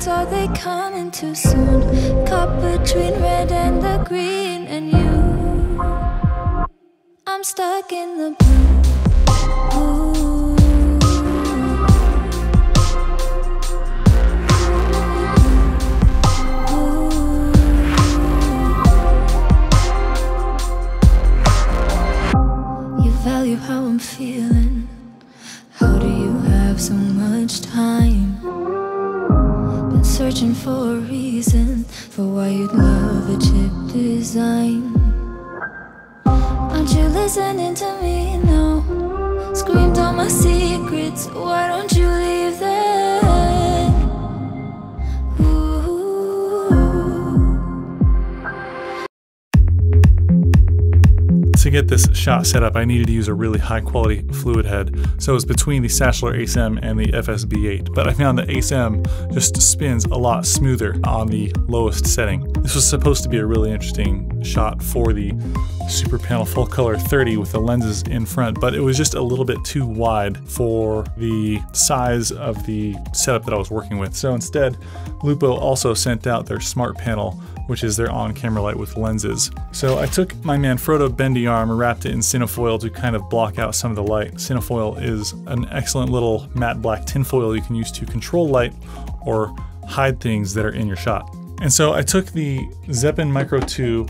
lights, are they coming too soon? Caught between red and the green, and you, I'm stuck in the blue. Ooh. Value how I'm feeling. How do you have so much time? Been searching for a reason for why you'd love a chip design. Aren't you listening to me now? Screamed all my secrets, why don't you leave them? To get this shot set up, I needed to use a really high quality fluid head, so it was between the Sachtler Ace M and the FSB8, but I found the Ace M just spins a lot smoother on the lowest setting. This was supposed to be a really interesting shot for the Superpanel Full Color 30 with the lenses in front, but it was just a little bit too wide for the size of the setup that I was working with. So instead, Lupo also sent out their Smart Panel, which is their on-camera light with lenses. So I took my Manfrotto bendy arm and wrapped it in Cinefoil to kind of block out some of the light. Cinefoil is an excellent little matte black tinfoil you can use to control light or hide things that are in your shot. And so I took the Zeapon Micro 2,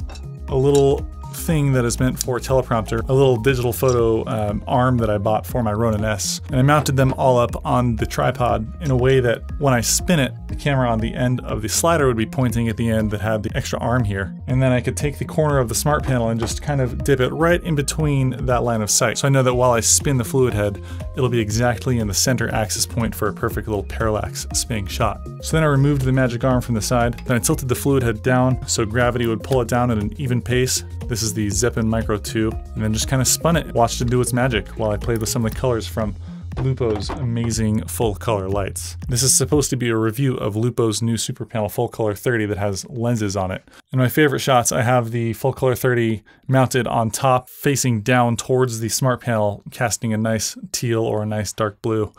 a little thing that is meant for teleprompter, a little digital photo arm that I bought for my Ronin S, and I mounted them all up on the tripod in a way that when I spin it, the camera on the end of the slider would be pointing at the end that had the extra arm here. And then I could take the corner of the Smart Panel and just kind of dip it right in between that line of sight. So I know that while I spin the fluid head, it'll be exactly in the center axis point for a perfect little parallax spinning shot. So then I removed the magic arm from the side, then I tilted the fluid head down so gravity would pull it down at an even pace. This is the Zeapon Micro 2, and then just kind of spun it, watched it do its magic while I played with some of the colors from Lupo's amazing full color lights. This is supposed to be a review of Lupo's new Superpanel Full Color 30 that has lenses on it. In my favorite shots, I have the Full Color 30 mounted on top, facing down towards the Smart Panel, casting a nice teal or a nice dark blue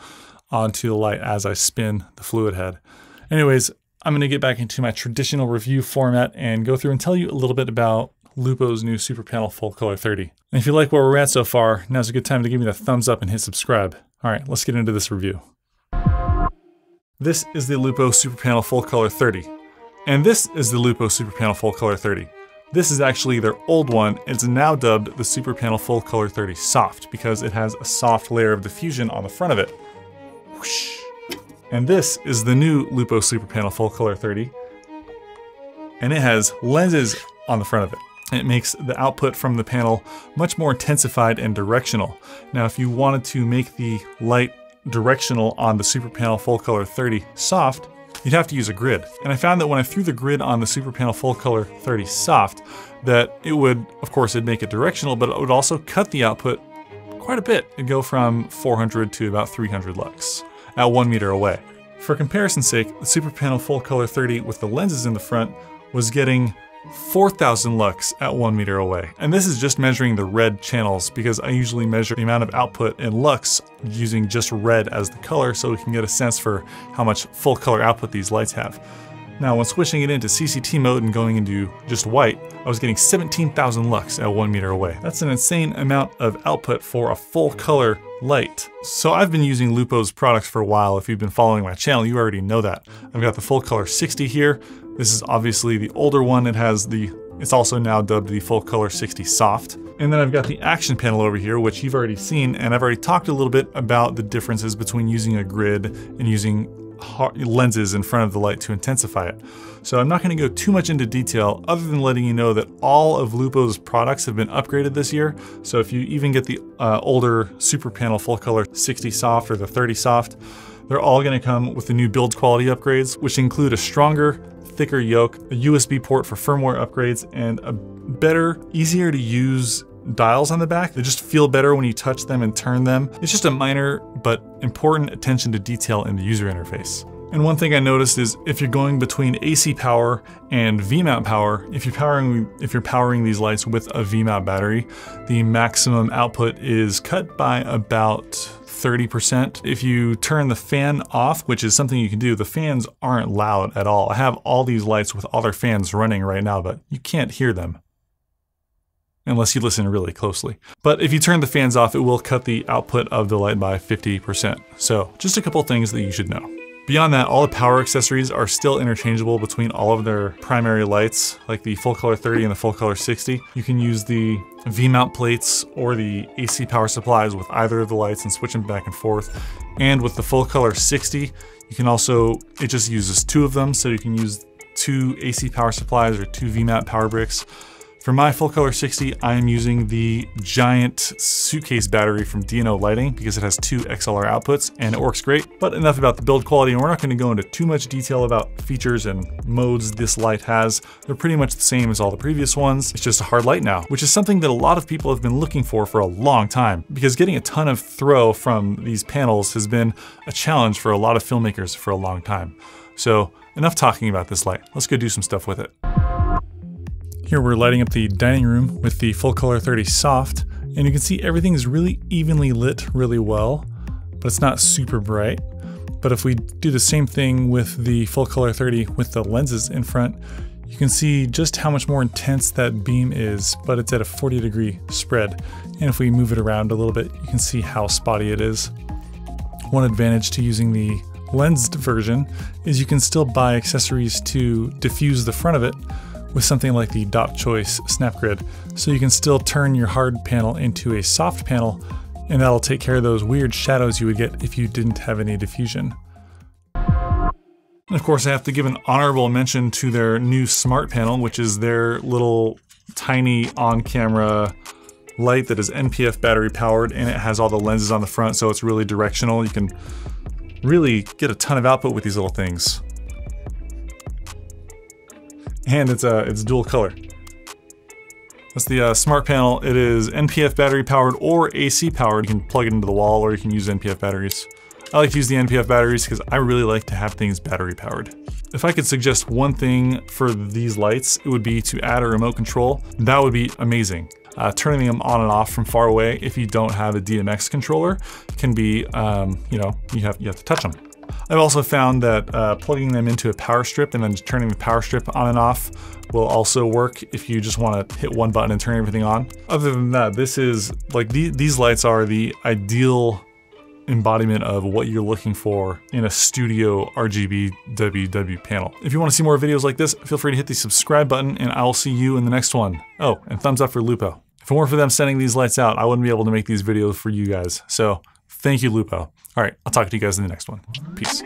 onto the light as I spin the fluid head. Anyways, I'm gonna get back into my traditional review format and go through and tell you a little bit about Lupo's new Superpanel Full Color 30. And if you like where we're at so far, now's a good time to give me the thumbs up and hit subscribe. All right, let's get into this review. This is the Lupo Superpanel Full Color 30. And this is the Lupo Superpanel Full Color 30. This is actually their old one. It's now dubbed the Superpanel Full Color 30 Soft because it has a soft layer of diffusion on the front of it. Whoosh. And this is the new Lupo Superpanel Full Color 30. And it has lenses on the front of it. It makes the output from the panel much more intensified and directional. Now, if you wanted to make the light directional on the Superpanel Full Color 30 Soft, you'd have to use a grid. And I found that when I threw the grid on the Superpanel Full Color 30 Soft, that it would, of course, it'd make it directional, but it would also cut the output quite a bit. It'd go from 400 to about 300 lux at 1 meter away. For comparison's sake, the Superpanel Full Color 30 with the lenses in the front was getting 4,000 lux at 1 meter away. And this is just measuring the red channels because I usually measure the amount of output in lux using just red as the color so we can get a sense for how much full color output these lights have. Now, when switching it into CCT mode and going into just white, I was getting 17,000 lux at 1 meter away. That's an insane amount of output for a full color light. So I've been using Lupo's products for a while. If you've been following my channel, you already know that. I've got the Full Color 60 here. This is obviously the older one. It's also now dubbed the Full Color 60 Soft. And then I've got the action panel over here, which you've already seen, and I've already talked a little bit about the differences between using a grid and using lenses in front of the light to intensify it. So I'm not going to go too much into detail other than letting you know that all of Lupo's products have been upgraded this year. So if you even get the older Superpanel Full Color 60 Soft or the 30 Soft, they're all going to come with the new build quality upgrades, which include a stronger, thicker yoke, a USB port for firmware upgrades, and a better, easier to use dials on the back. They just feel better when you touch them and turn them. It's just a minor but important attention to detail in the user interface. And one thing I noticed is if you're going between AC power and V-mount power, if you're powering these lights with a V-mount battery, the maximum output is cut by about 30%. If you turn the fan off, which is something you can do, the fans aren't loud at all. I have all these lights with all their fans running right now, but you can't hear them unless you listen really closely. But if you turn the fans off, it will cut the output of the light by 50%. So just a couple things that you should know. Beyond that, all the power accessories are still interchangeable between all of their primary lights, like the full color 30 and the full color 60. You can use the V-mount plates or the AC power supplies with either of the lights and switch them back and forth. And with the full color 60, you can also, it just uses 2 of them, so you can use 2 AC power supplies or 2 V-mount power bricks. For my full color 60, I am using the giant suitcase battery from D&O Lighting because it has 2 XLR outputs and it works great. But enough about the build quality, and we're not going to go into too much detail about features and modes this light has. They're pretty much the same as all the previous ones. It's just a hard light now, which is something that a lot of people have been looking for a long time, because getting a ton of throw from these panels has been a challenge for a lot of filmmakers for a long time. So enough talking about this light. Let's go do some stuff with it. Here we're lighting up the dining room with the full color 30 soft, and you can see everything is really evenly lit really well, but it's not super bright. But if we do the same thing with the full color 30 with the lenses in front, you can see just how much more intense that beam is, but it's at a 40-degree spread. And if we move it around a little bit, you can see how spotty it is. One advantage to using the lensed version is you can still buy accessories to diffuse the front of it with something like the Dot Choice Snap Grid. So you can still turn your hard panel into a soft panel, and that'll take care of those weird shadows you would get if you didn't have any diffusion. And of course, I have to give an honorable mention to their new Smart Panel, which is their little tiny on-camera light that is NPF battery powered, and it has all the lenses on the front, so it's really directional. You can really get a ton of output with these little things. And it's dual color. That's the Smart Panel. It is NPF battery powered or AC powered. You can plug it into the wall, or you can use NPF batteries. I like to use the NPF batteries because I really like to have things battery powered. If I could suggest one thing for these lights, it would be to add a remote control. That would be amazing. Turning them on and off from far away if you don't have a DMX controller can be, you know, you have to touch them. I've also found that plugging them into a power strip and then turning the power strip on and off will also work if you just want to hit one button and turn everything on. Other than that, this is like these lights are the ideal embodiment of what you're looking for in a studio RGB WW panel. If you want to see more videos like this, feel free to hit the subscribe button and I will see you in the next one. Oh, and thumbs up for Lupo. If it weren't for them sending these lights out, I wouldn't be able to make these videos for you guys. So thank you, Lupo. All right, I'll talk to you guys in the next one. Peace.